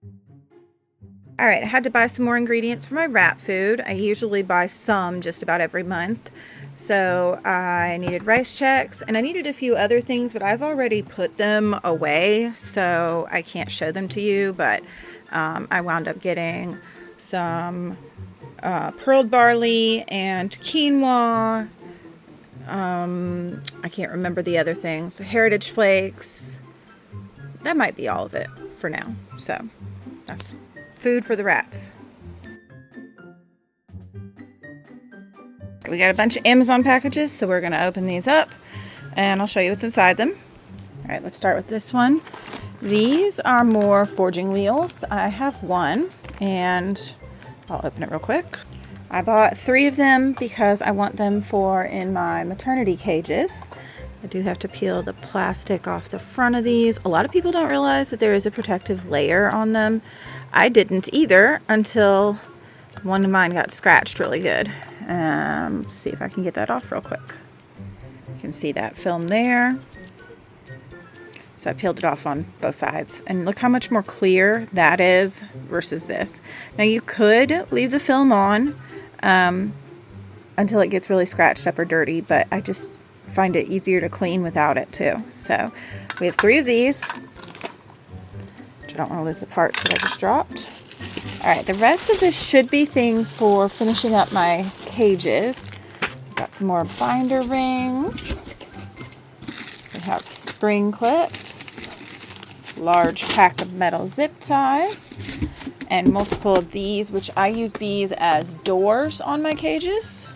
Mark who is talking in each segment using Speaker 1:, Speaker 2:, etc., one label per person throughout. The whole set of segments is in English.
Speaker 1: All right, I had to buy some more ingredients for my rat food. I usually buy some just about every month. So I needed rice checks and I needed a few other things, but I've already put them away, so I can't show them to you. But I wound up getting some pearled barley and quinoa. I can't remember the other things. Heritage flakes. That might be all of it for now. So that's food for the rats. We got a bunch of Amazon packages, so we're going to open these up and I'll show you what's inside them. All right, let's start with this one. These are more forging wheels. I have one and I'll open it real quick. I bought 3 of them because I want them for in my maternity cages. I do have to peel the plastic off the front of these. A lot of people don't realize that there is a protective layer on them. I didn't either until one of mine got scratched really good. See if I can get that off real quick. You can see that film there. So I peeled it off on both sides. And look how much more clear that is versus this. Now you could leave the film on until it gets really scratched up or dirty, but I just find it easier to clean without it too. So we have 3 of these, which I don't want to lose the parts that I just dropped. All right, the rest of this should be things for finishing up my cages. Got some more binder rings. We have spring clips, large pack of metal zip ties, and multiple of these, which I use these as doors on my cages.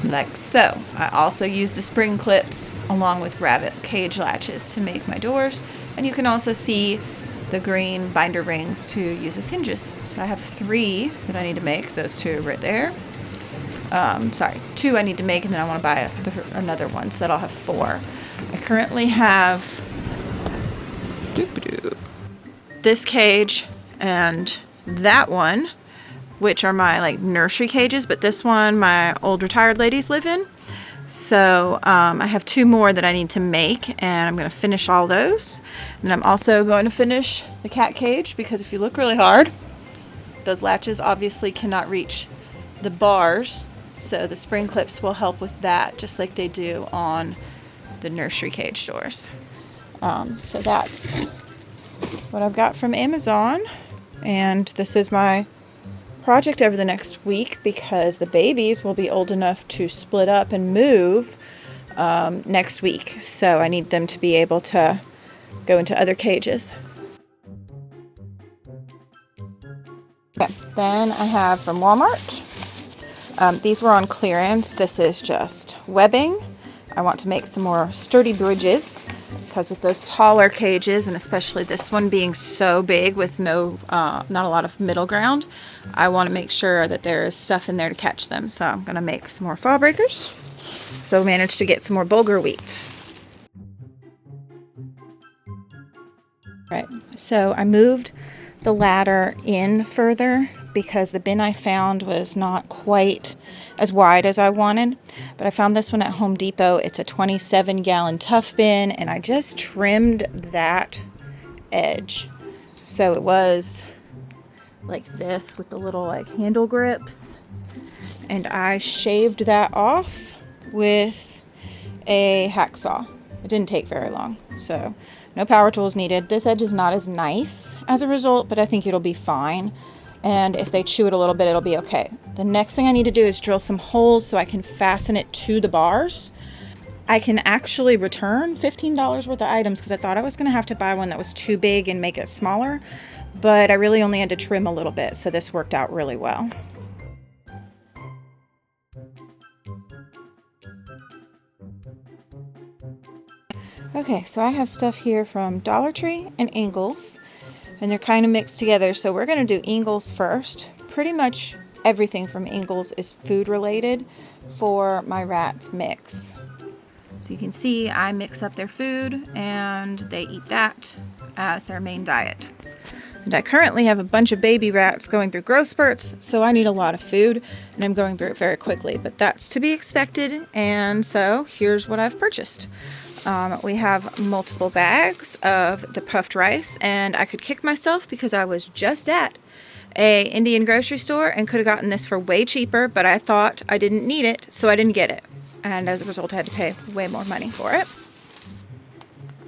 Speaker 1: Like so. I also use the spring clips along with rabbit cage latches to make my doors. And you can also see the green binder rings to use as hinges. So I have 3 that I need to make. Those 2 right there. 2 I need to make, and then I want to buy another one, so that I'll have 4. I currently have this cage and that one, which are my like nursery cages, but this one my old retired ladies live in. So I have 2 more that I need to make, and I'm going to finish all those. And I'm also going to finish the cat cage, because if you look really hard, those latches obviously cannot reach the bars, so the spring clips will help with that, just like they do on the nursery cage doors. So that's what I've got from Amazon, and this is my project over the next week, because the babies will be old enough to split up and move next week. So I need them to be able to go into other cages. Okay, then I have from Walmart. These were on clearance. This is just webbing. I want to make some more sturdy bridges, because with those taller cages, and especially this one being so big with not a lot of middle ground, I want to make sure that there is stuff in there to catch them. So I'm going to make some more fall breakers. So I managed to get some more bulgur wheat. Right, so I moved the ladder in further because the bin I found was not quite as wide as I wanted. But I found this one at Home Depot. It's a 27-gallon tough bin, and I just trimmed that edge. So it was like this with the little like handle grips. And I shaved that off with a hacksaw. It didn't take very long, so no power tools needed. This edge is not as nice as a result, but I think it'll be fine. And if they chew it a little bit, it'll be okay. The next thing I need to do is drill some holes so I can fasten it to the bars. I can actually return $15 worth of items, because I thought I was going to have to buy one that was too big and make it smaller, but I really only had to trim a little bit, so this worked out really well. Okay, so I have stuff here from Dollar Tree and Ingles, and they're kind of mixed together. So we're going to do Ingles first. Pretty much everything from Ingles is food related for my rats mix. So you can see I mix up their food and they eat that as their main diet. And I currently have a bunch of baby rats going through growth spurts, so I need a lot of food, and I'm going through it very quickly, but that's to be expected. And so here's what I've purchased. We have multiple bags of the puffed rice, and I could kick myself because I was just at a Indian grocery store and could have gotten this for way cheaper, but I thought I didn't need it, so I didn't get it. And as a result, I had to pay way more money for it.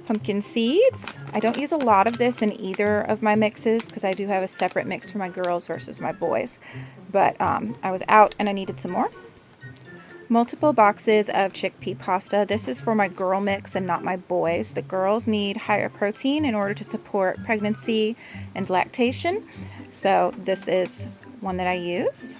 Speaker 1: Pumpkin seeds. I don't use a lot of this in either of my mixes because I do have a separate mix for my girls versus my boys. But I was out and I needed some more. Multiple boxes of chickpea pasta. This is for my girl mix and not my boys. The girls need higher protein in order to support pregnancy and lactation. So this is one that I use.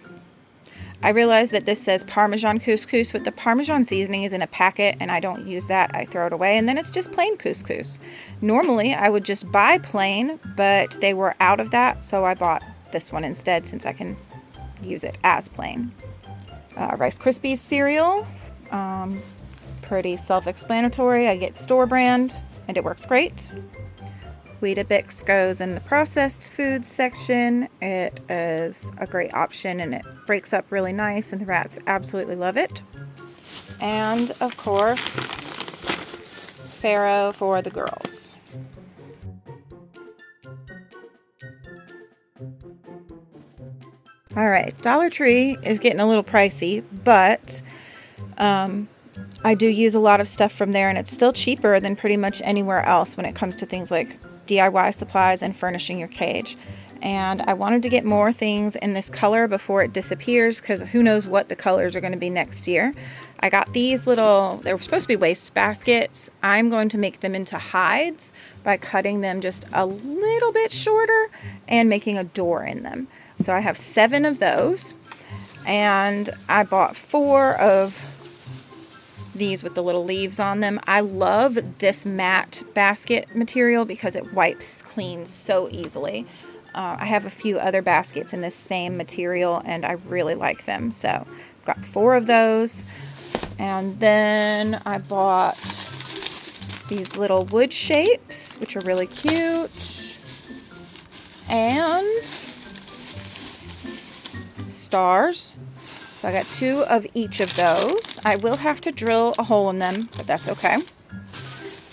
Speaker 1: I realize that this says Parmesan couscous, but the Parmesan seasoning is in a packet and I don't use that. I throw it away and then it's just plain couscous. Normally I would just buy plain, but they were out of that, so I bought this one instead since I can use it as plain. Rice Krispies cereal, pretty self-explanatory. I get store brand and it works great. Weetabix goes in the processed foods section. It is a great option and it breaks up really nice and the rats absolutely love it. And of course, Farro for the girls. All right, Dollar Tree is getting a little pricey, but I do use a lot of stuff from there and it's still cheaper than pretty much anywhere else when it comes to things like DIY supplies and furnishing your cage. And I wanted to get more things in this color before it disappears because who knows what the colors are going to be next year. I got these little, they were supposed to be waste baskets. I'm going to make them into hides by cutting them just a little bit shorter and making a door in them. So I have 7 of those and I bought 4 of these with the little leaves on them. I love this matte basket material because it wipes clean so easily. I have a few other baskets in this same material and I really like them. So I've got 4 of those. And then I bought these little wood shapes, which are really cute. And stars. So I got 2 of each of those. I will have to drill a hole in them, but that's okay.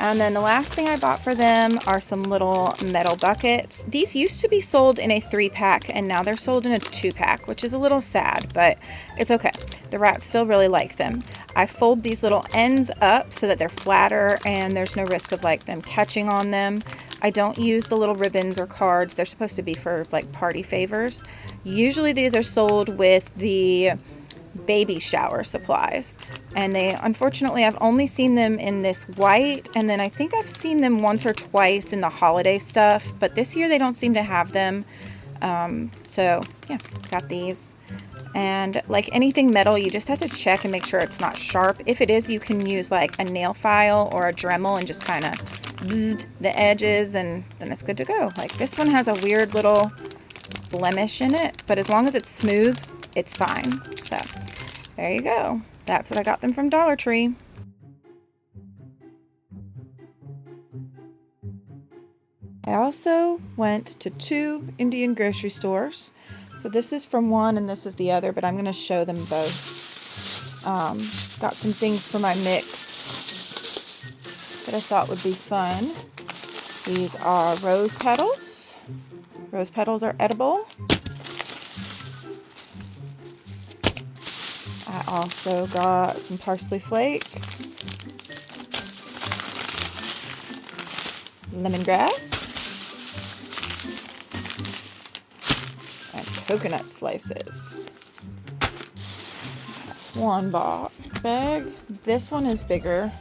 Speaker 1: And then the last thing I bought for them are some little metal buckets. These used to be sold in a 3-pack and now they're sold in a 2-pack, which is a little sad, but it's okay. The rats still really like them. I fold these little ends up so that they're flatter and there's no risk of like them catching on them. I don't use the little ribbons or cards. They're supposed to be for like party favors. Usually these are sold with the baby shower supplies, and they, unfortunately, I've only seen them in this white, and then I think I've seen them once or twice in the holiday stuff, but this year they don't seem to have them. So yeah, got these. And like anything metal, you just have to check and make sure it's not sharp. If it is, you can use like a nail file or a Dremel and just kind of the edges, and then it's good to go. Like this one has a weird little blemish in it, but as long as it's smooth, it's fine. So there you go. That's what I got them from Dollar Tree. I also went to 2 Indian grocery stores. So this is from one and this is the other, but I'm going to show them both. Got some things for my mix that I thought would be fun. These are rose petals. Rose petals are edible. I also got some parsley flakes, lemongrass, and coconut slices. That's one bag. This one is bigger.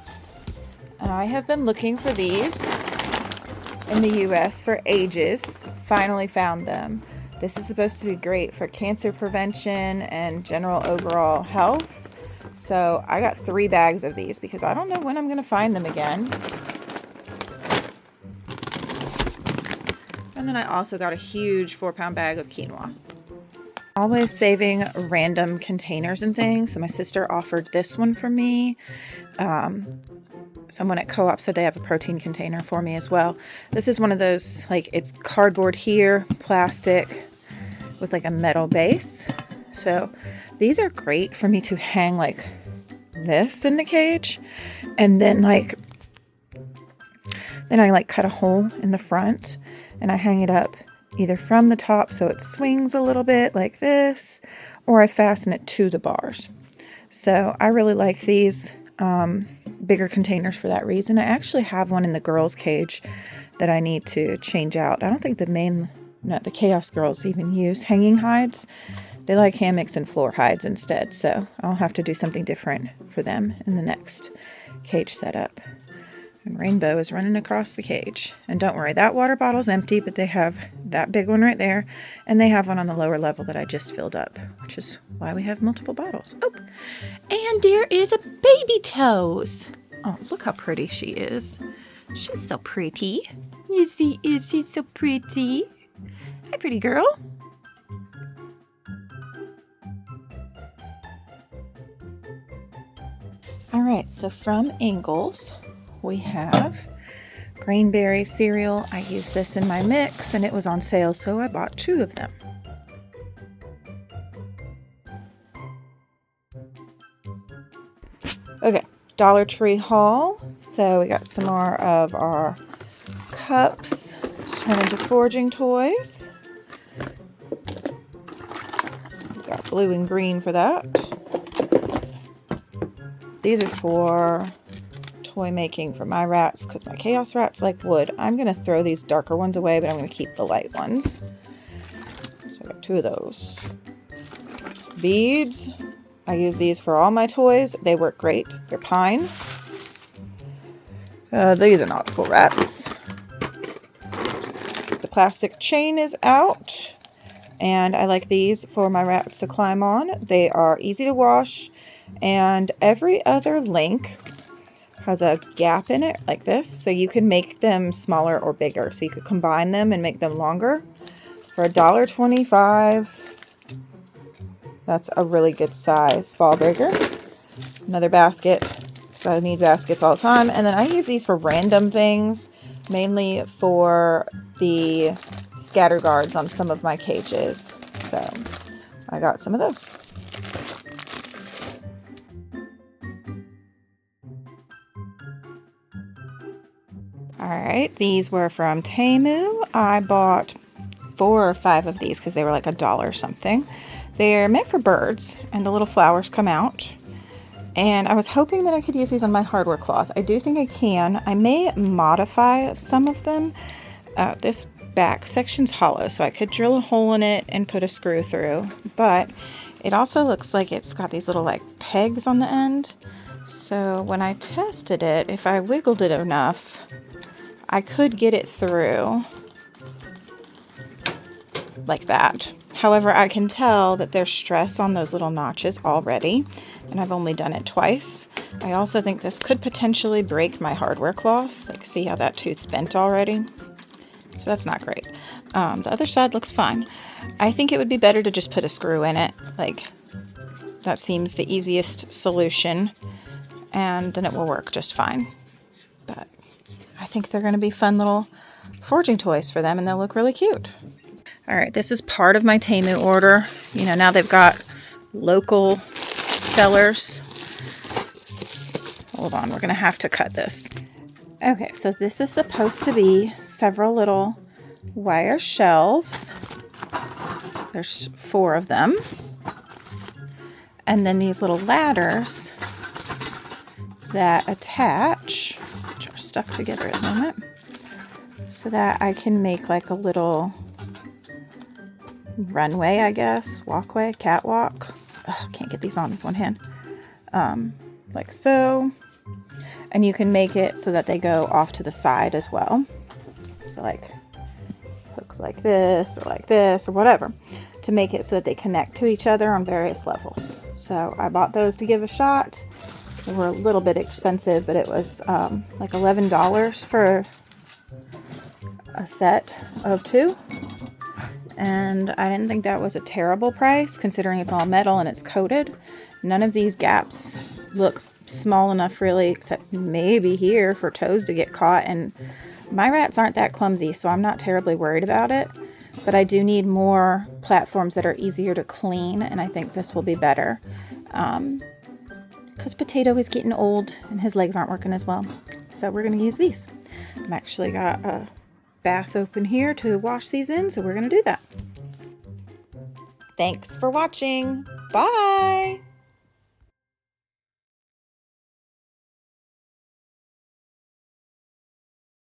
Speaker 1: And I have been looking for these in the US for ages. Finally found them. This is supposed to be great for cancer prevention and general overall health. So I got 3 bags of these because I don't know when I'm going to find them again. And then I also got a huge 4-pound bag of quinoa. Always saving random containers and things. So my sister offered this one for me. Someone at Co-op said they have a protein container for me as well. This is one of those, like, it's cardboard here, plastic with like a metal base. So these are great for me to hang like this in the cage and then like Then I like cut a hole in the front and I hang it up either from the top so it swings a little bit like this, or I fasten it to the bars. So I really like these bigger containers for that reason. I actually have one in the girls' cage that I need to change out. I don't think the Chaos Girls even use hanging hides. They like hammocks and floor hides instead, so I'll have to do something different for them in the next cage setup. And Rainbow is running across the cage. And don't worry, that water bottle's empty, but they have that big one right there, and they have one on the lower level that I just filled up, which is why we have multiple bottles. Oh, and there is a baby Toes. Oh, look how pretty she is. She's so pretty. Yes, she is. She's so pretty. Hi, pretty girl. All right, so from Ingles, we have Grainberry cereal. I used this in my mix and it was on sale, so I bought 2 of them. Okay, Dollar Tree haul. So we got some more of our cups to turn into foraging toys. We got blue and green for that. These are for toy making for my rats because my chaos rats like wood. I'm going to throw these darker ones away, but I'm going to keep the light ones. So I got 2 of those. Beads. I use these for all my toys. They work great. They're pine. These are not for rats. The plastic chain is out. And I like these for my rats to climb on. They are easy to wash. And every other link has a gap in it like this. So you can make them smaller or bigger. So you could combine them and make them longer. For $1.25. That's a really good size fall breaker. Another basket. So I need baskets all the time. And then I use these for random things. Mainly for the scatter guards on some of my cages. So I got some of those. Alright, these were from Temu. I bought 4 or 5 of these because they were like $1 something. They're meant for birds, and the little flowers come out. And I was hoping that I could use these on my hardware cloth. I do think I can. I may modify some of them. This back section's hollow, so I could drill a hole in it and put a screw through. But it also looks like it's got these little like pegs on the end. So when I tested it, if I wiggled it enough, I could get it through like that. However, I can tell that there's stress on those little notches already, and I've only done it twice. I also think this could potentially break my hardware cloth. Like, see how that tooth's bent already? So that's not great. The other side looks fine. I think it would be better to just put a screw in it. Like, that seems the easiest solution, and then it will work just fine. But I think they're going to be fun little foraging toys for them, and they'll look really cute. All right, this is part of my Temu order. You know, now they've got local sellers. Hold on, we're going to have to cut this. Okay, so this is supposed to be several little wire shelves. There's 4 of them. And then these little ladders that attach, which are stuck together at the moment, so that I can make like a little runway, I guess, walkway, catwalk. Ugh, can't get these on with one hand. Like so. And you can make it so that they go off to the side as well. So like hooks like this or whatever, to make it so that they connect to each other on various levels. So I bought those to give a shot. They were a little bit expensive, but it was like $11 for a set of 2. And I didn't think that was a terrible price considering it's all metal and it's coated. None of these gaps look small enough really, except maybe here for toes to get caught, and my rats aren't that clumsy, so I'm not terribly worried about it. But I do need more platforms that are easier to clean, and I think this will be better because Potato is getting old and his legs aren't working as well, so we're going to use these. I've actually got a bath open here to wash these in, so we're going to do that. Thanks for watching. Bye!